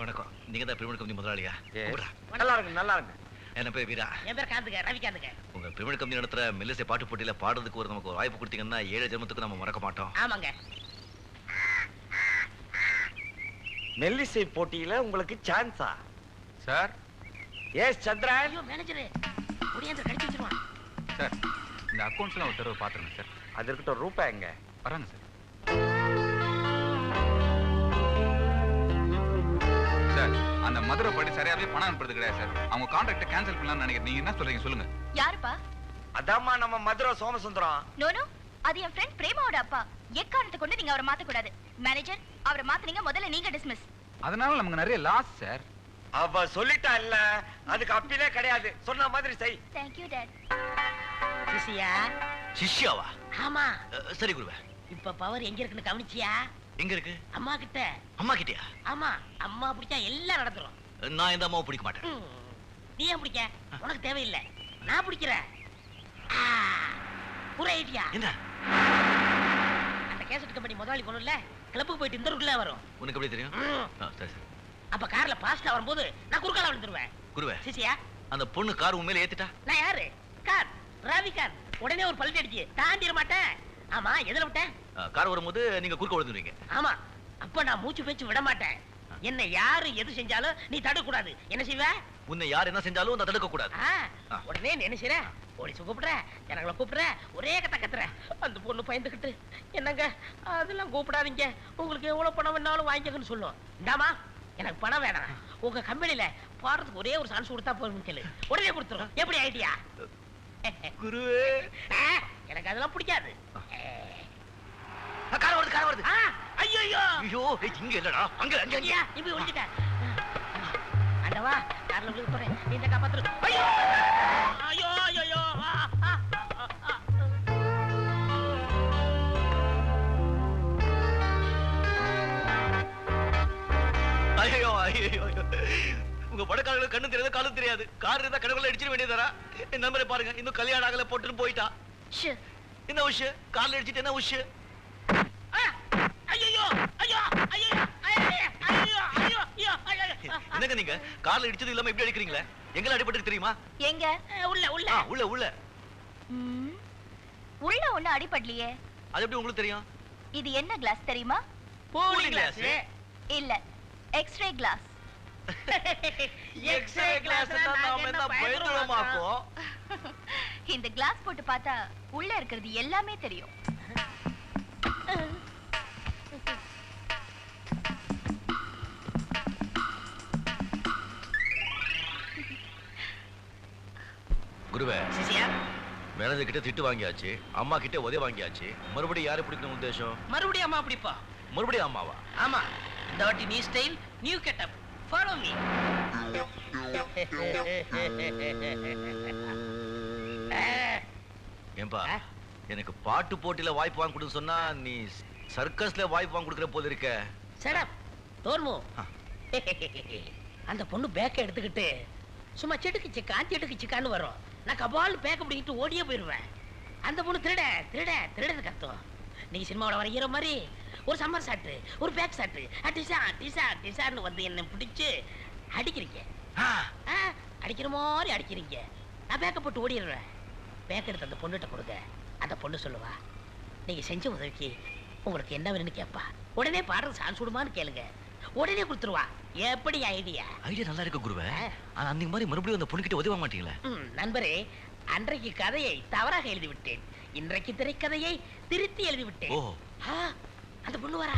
வணக்கம். நீங்க தான் பிரமிட் கம்பெனி முதலாளியா? நல்லா இருக்கு நல்லா இருக்கு. என்ன பேர் வீரா? என் பேர் காந்துங்க, ரவி காந்துங்க. உங்க பிரமிட் கம்பெனி நடத்துற மெல்லிசை பாட்டு போட்டியில பாடுறதுக்கு நமக்கு ஒரு வாய்ப்பு கொடுத்தீங்கன்னா 7 ஜென்மத்துக்கு நம்ம மறக்க மாட்டோம். ஆமாங்க. மெல்லிசை போட்டியில உங்களுக்கு சான்ஸா சார்? எஸ் சந்திரன். ஐயோ மேனேஜர் ஒடியாந்து கடிச்சு வச்சிருவான். சார் இந்த அக்கவுண்ட்ஸ்லாம் ஒரு தடவை பாத்துருங்க சார். அது இருக்கட்டும், ரூபா எங்க? வராங்க சார். சார் அந்த மதுரை படி சரியாவே பணம் அனுப்புறது கிடையாது சார். அவங்க கான்ட்ராக்ட கேன்சல் பண்ணலாம்னு நினைக்கிறேன். நீங்க என்ன சொல்றீங்க சொல்லுங்க. யாருப்பா? அதாம்மா நம்ம மதுரை சோமசுந்தரம். நோனோ, அது என் ஃப்ரெண்ட் பிரேமாவோட அப்பா. எக்காரணத்தை கொண்டு நீங்க அவரை மாத்த கூடாது. மேனேஜர், அவரை மாத்துனீங்க, முதல்ல நீங்க டிஸ்மிஸ். அதனால நமக்கு நிறைய லாஸ் சார். அவ சொல்லிட்டா இல்ல, அதுக்கு அப்பீலே கிடையாது. சொன்ன மாதிரி செய். Thank you dad. சிசியா? சிஷ்யாவா? ஆமா. சரி குருவே. இப்ப பவர் எங்க இருக்குன்னு கவனிச்சியா? எங்க இருக்கு? அம்மா கிட்ட. அம்மா கிட்டயா? ஆமா, அம்மா பிடிச்சா எல்லாம் நடந்துரும். நான் இந்த அம்மாவை பிடிக்க மாட்டேன். நீ ஏன் பிடிக்க? உனக்கு தேவையில்லை, நான் பிடிக்கிறேன். புற ஐடியா என்ன? அந்த கேசட் கம்பெனி முதலாளி பொண்ணுல கிளப்புக்கு போயிட்டு இந்த ரூட்ல வரும். உனக்கு எப்படி தெரியும்? சரி சரி. அப்ப கார்ல பாஸ்டா வரும்போது நான் குறுக்கால விழுந்துருவேன். குருவே, சிசியா அந்த பொண்ணு கார் உண்மையில ஏத்திட்டா? நான் யாரு? Car Ravi car. உடனே ஒரு பல்ட்டி அடிச்சு தாண்டிட மாட்டேன். ஆமா, எதுல விட்டேன்? கார் வரும்போது நீங்க குறுக்க விழுந்துருவீங்க. ஆமா, அப்ப நான் மூச்சு பேச்சு விட மாட்டேன். என்ன யாரு எது செஞ்சாலும் நீ தடுக்க கூடாது. என்ன செய்வ? உன்னை யார் என்ன செஞ்சாலும் அதை தடுக்க கூடாது. உடனே நீ என்ன செய்ற? போலீஸ் கூப்பிடுற, ஜனங்களை கூப்பிடுற, ஒரே கத்த கத்துற. அந்த பொண்ணு பயந்துகிட்டு என்னங்க அதெல்லாம் கூப்பிடாதீங்க, உங்களுக்கு எவ்வளவு பணம் வேணாலும் வாங்கிக்கன்னு சொல்லும். இந்தாமா, எனக்கு பணம் வேணாம், உங்க கம்பெனில பாடுறதுக்கு ஒரே ஒரு சான்ஸ் கொடுத்தா போதும் சொல்லு. உடனே கொடுத்துரும். எப்படி ஐடியா? குருவே, எனக்கு அதெல்லாம் பிடிக்காது. கார் வருது, கார் வருது. ஐயோ ஐயோ, இங்க இல்லடா, அங்க அங்க அங்க. இப்ப ஒளிஞ்சிட்ட. அண்டவா, கார்ல விழுக போறேன், நீ இந்த காப்பாத்துரு. ஐயோ ஐயோ ஐயோ. ஐயோ ஐயோ, உங்க படக்காரங்களுக்கு கண்ணு தெரியாது, காலும் தெரியாது. கார் இருந்தா கடவுளை அடிச்சிட வேண்டியதாரா? என் நம்பரை பாருங்க, இன்னும் கல்யாணம் ஆகல, போட்டுட்டு போயிட்டா. என்ன விஷயம்? கார்ல அடிச்சிட்டு என்ன விஷயம்? என்னங்க நீங்க கார்ல இடிச்சது இல்லாம எப்படி அடிக்கிறீங்களே? எங்க அடிபட்டு தெரியுமா? எங்க? உள்ள உள்ள உள்ள உள்ள உள்ள ஒண்ணு அடிபடலையே. அது எப்படி உங்களுக்கு தெரியும்? இது என்ன கிளாஸ் தெரியுமா? Cooling glass. இல்ல, எக்ஸ்ரே கிளாஸ். எக்ஸ்ரே கிளாஸ் நாம என்ன பயந்துறோமாக்கோ? இந்த கிளாஸ் போட்டு பார்த்தா உள்ள இருக்கிறது எல்லாமே தெரியும். குருவே, சிசியா, மேனேஜர் கிட்ட திட்டு வாங்கியாச்சு, அம்மா கிட்ட உதவி வாங்கியாச்சு. மறுபடியும் யாரை பிடிக்கணும் உத்தேசம்? மறுபடியும் அம்மா பிடிப்பா. மறுபடியும் அம்மாவா? ஆமா, இந்த வாட்டி new style, new getup. Follow me. ஏன்பா, எனக்கு பாட்டு போட்டியில வாய்ப்பு வாங்கி கொடுன்னு சொன்னா நீ சர்க்கஸ்ல வாய்ப்பு வாங்கி கொடுக்குற போல இருக்க. சடப் தோர்மு. அந்த பொண்ணு பேக்க எடுத்துக்கிட்டு சும்மா செடுக்கு சிக்கா செடுக்கு சிக்கான்னு வரும். நான் கபால் பேக்க பிடிக்கிட்டு ஓடியே போயிருவேன். அந்த பொண்ணு திருட திருட திருடன்னு கத்தும். நீங்க சினிமாவோட வர ஹீரோ மாதிரி ஒரு சம்மர் சாட்டு, ஒரு பேக் சாட்டு, டிசா டிசா டிசான்னு வந்து என்ன பிடிச்சு அடிக்கிறீங்க. அடிக்கிற மாதிரி அடிக்கிறீங்க. நான் பேக்க போட்டு ஓடிடுறேன். பேக்க எடுத்து அந்த பொண்ணுகிட்ட கொடுங்க. அந்த பொண்ணு சொல்லுவா, நீங்க செஞ்ச உதவிக்கு உங்களுக்கு என்ன வேணும்னு கேட்பா. உடனே பாடுறது சான்ஸ் விடுமான்னு கேளுங்க, உடனே கொடுத்துருவா. எப்படி ஐடியா? ஐடியா நல்லா இருக்கு குருவே. ஆனா அந்த மாதிரி மறுபடியும் அந்த பொண்ணுகிட்ட உதவ மாட்டீங்களா? நண்பரே, அன்றைக்கு கதையை தவறாக எழுதி விட்டேன். இன்றைக்கு திரைக்கதையை திருத்தி எழுதி விட்டேன். அந்த பொண்ணு வரா.